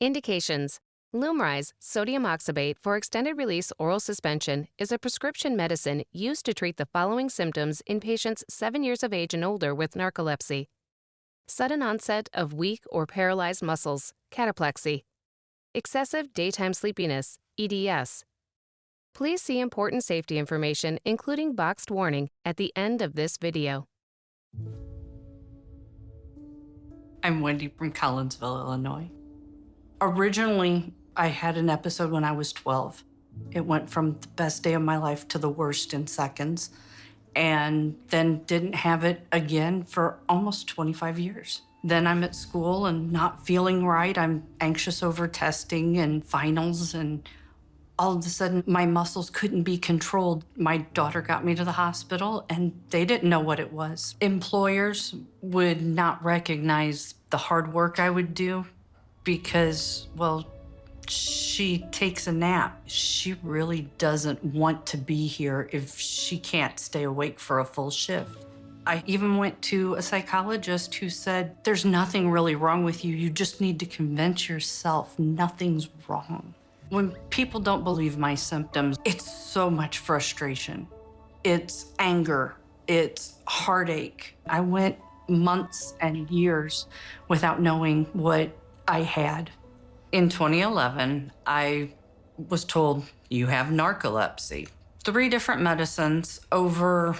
Indications: LUMRYZ, sodium oxybate for extended-release oral suspension, is a prescription medicine used to treat the following symptoms in patients 7 years of age and older with narcolepsy: sudden onset of weak or paralyzed muscles, cataplexy; excessive daytime sleepiness, EDS. Please see important safety information, including boxed warning, at the end of this video. I'm Wendy from Collinsville, Illinois. Originally, I had an episode when I was 12. It went from the best day of my life to the worst in seconds, and then didn't have it again for almost 25 years. Then I'm at school and not feeling right. I'm anxious over testing and finals, and all of a sudden, my muscles couldn't be controlled. My daughter got me to the hospital, and they didn't know what it was. Employers would not recognize the hard work I would do because, well, she takes a nap. She really doesn't want to be here if she can't stay awake for a full shift. I even went to a psychologist who said, there's nothing really wrong with you. You just need to convince yourself nothing's wrong. When people don't believe my symptoms, it's so much frustration. It's anger, it's heartache. I went months and years without knowing what I had. In 2011, I was told, you have narcolepsy. 3 different medicines over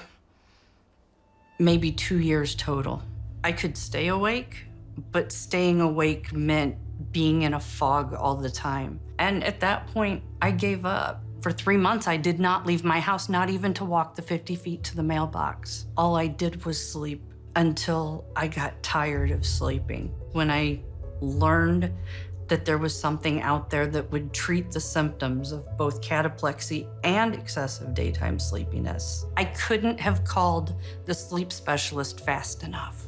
maybe 2 years total. I could stay awake, but staying awake meant being in a fog all the time. And at that point, I gave up. For 3 months, I did not leave my house, not even to walk the 50 feet to the mailbox. All I did was sleep until I got tired of sleeping. When I learned that there was something out there that would treat the symptoms of both cataplexy and excessive daytime sleepiness, I couldn't have called the sleep specialist fast enough.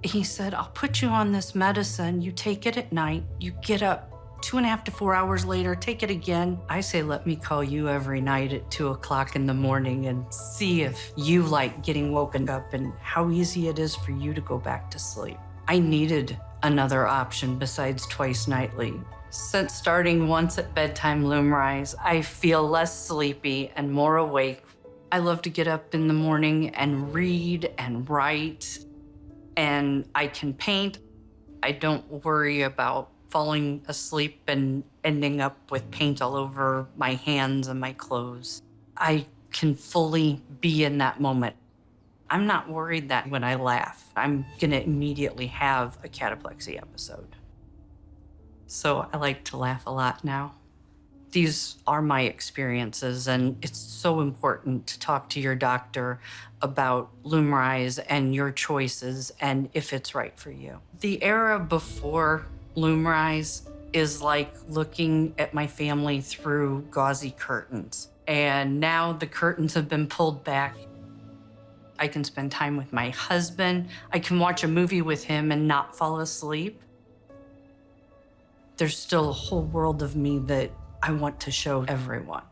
He said, I'll put you on this medicine. You take it at night. You get up 2.5 to 4 hours later, take it again. I say, let me call you every night at 2 o'clock in the morning and see if you like getting woken up and how easy it is for you to go back to sleep. I needed another option besides twice nightly. Since starting once at bedtime LUMRYZ, I feel less sleepy and more awake. I love to get up in the morning and read and write, and I can paint. I don't worry about falling asleep and ending up with paint all over my hands and my clothes. I can fully be in that moment. I'm not worried that when I laugh, I'm gonna immediately have a cataplexy episode. So I like to laugh a lot now. These are my experiences, and it's so important to talk to your doctor about LUMRYZ and your choices and if it's right for you. The era before LUMRYZ is like looking at my family through gauzy curtains. And now the curtains have been pulled back. I can spend time with my husband. I can watch a movie with him and not fall asleep. There's still a whole world of me that I want to show everyone.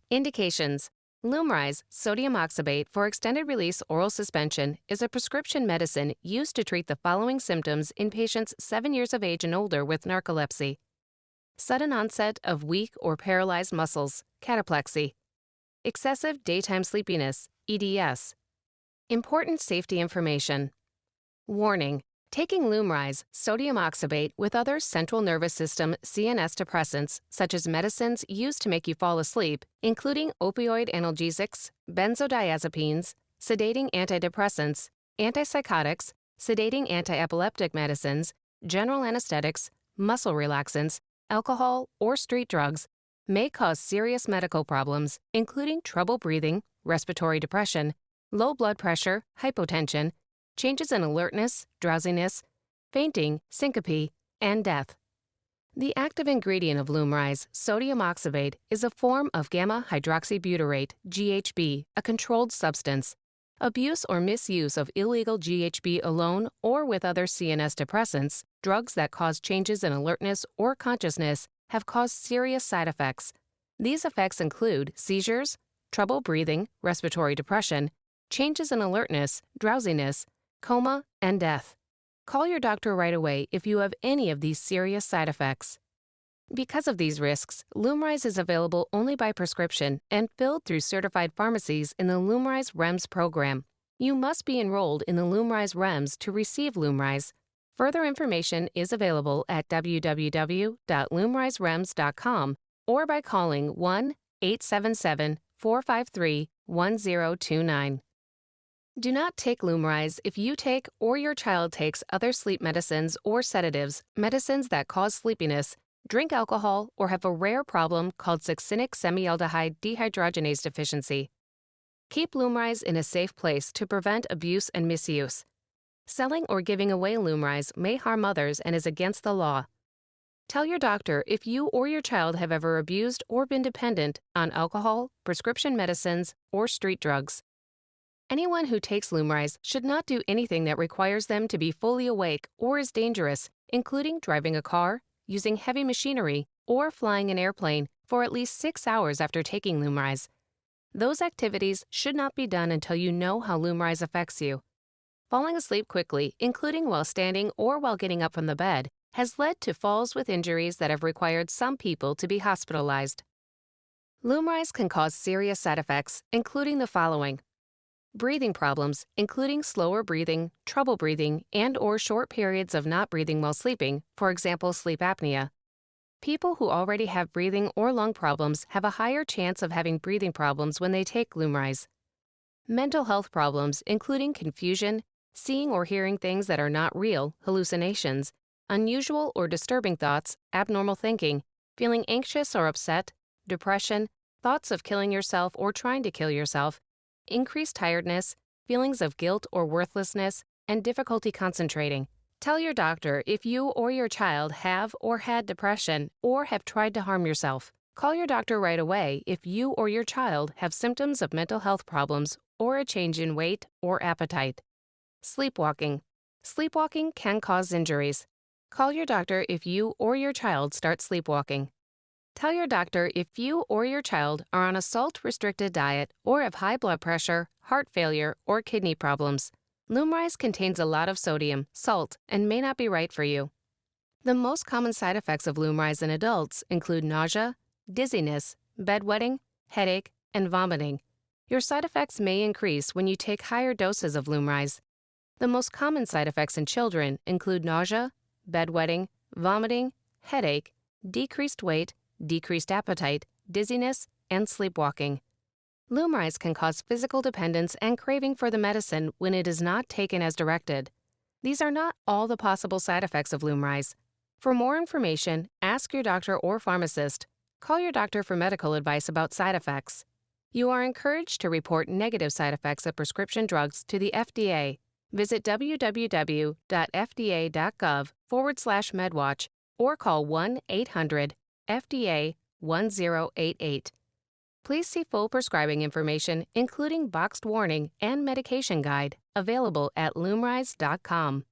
Indications: LUMRYZ, sodium oxybate for extended-release oral suspension, is a prescription medicine used to treat the following symptoms in patients 7 years of age and older with narcolepsy: sudden onset of weak or paralyzed muscles, cataplexy; excessive daytime sleepiness, EDS. Important safety information. Warning: taking LUMRYZ, sodium oxybate, with other central nervous system CNS depressants, such as medicines used to make you fall asleep, including opioid analgesics, benzodiazepines, sedating antidepressants, antipsychotics, sedating anti-epileptic medicines, general anesthetics, muscle relaxants, alcohol, or street drugs, may cause serious medical problems, including trouble breathing, respiratory depression, low blood pressure, hypotension, changes in alertness, drowsiness, fainting, syncope, and death. The active ingredient of LUMRYZ, sodium oxybate, is a form of gamma-hydroxybutyrate, GHB, a controlled substance. Abuse or misuse of illegal GHB alone or with other CNS depressants, drugs that cause changes in alertness or consciousness, have caused serious side effects. These effects include seizures, trouble breathing, respiratory depression, changes in alertness, drowsiness, coma, and death. Call your doctor right away if you have any of these serious side effects. Because of these risks, LUMRYZ is available only by prescription and filled through certified pharmacies in the LUMRYZ REMS program. You must be enrolled in the LUMRYZ REMS to receive LUMRYZ. Further information is available at www.lumryzrems.com or by calling 1-877-453-1029. Do not take LUMRYZ if you take or your child takes other sleep medicines or sedatives, medicines that cause sleepiness, drink alcohol, or have a rare problem called succinic semialdehyde dehydrogenase deficiency. Keep LUMRYZ in a safe place to prevent abuse and misuse. Selling or giving away LUMRYZ may harm others and is against the law. Tell your doctor if you or your child have ever abused or been dependent on alcohol, prescription medicines, or street drugs. Anyone who takes LUMRYZ should not do anything that requires them to be fully awake or is dangerous, including driving a car, using heavy machinery, or flying an airplane for at least 6 hours after taking LUMRYZ. Those activities should not be done until you know how LUMRYZ affects you. Falling asleep quickly, including while standing or while getting up from the bed, has led to falls with injuries that have required some people to be hospitalized. LUMRYZ can cause serious side effects, including the following: breathing problems, including slower breathing, trouble breathing, and/or short periods of not breathing while sleeping, for example, sleep apnea. People who already have breathing or lung problems have a higher chance of having breathing problems when they take LUMRYZ. Mental health problems, including confusion, seeing or hearing things that are not real, hallucinations, unusual or disturbing thoughts, abnormal thinking, feeling anxious or upset, depression, thoughts of killing yourself or trying to kill yourself, increased tiredness, feelings of guilt or worthlessness, and difficulty concentrating. Tell your doctor if you or your child have or had depression or have tried to harm yourself. Call your doctor right away if you or your child have symptoms of mental health problems or a change in weight or appetite. Sleepwalking. Sleepwalking can cause injuries. Call your doctor if you or your child start sleepwalking. Tell your doctor if you or your child are on a salt-restricted diet or have high blood pressure, heart failure, or kidney problems. LUMRYZ contains a lot of sodium, salt, and may not be right for you. The most common side effects of LUMRYZ in adults include nausea, dizziness, bedwetting, headache, and vomiting. Your side effects may increase when you take higher doses of LUMRYZ. The most common side effects in children include nausea, bedwetting, vomiting, headache, decreased weight, decreased appetite, dizziness, and sleepwalking. LUMRYZ can cause physical dependence and craving for the medicine when it is not taken as directed. These are not all the possible side effects of LUMRYZ. For more information, ask your doctor or pharmacist. Call your doctor for medical advice about side effects. You are encouraged to report negative side effects of prescription drugs to the FDA. Visit www.fda.gov/MedWatch or call 1-800-FDA-1088. Please see full prescribing information, including boxed warning and medication guide, available at LUMRYZ.com.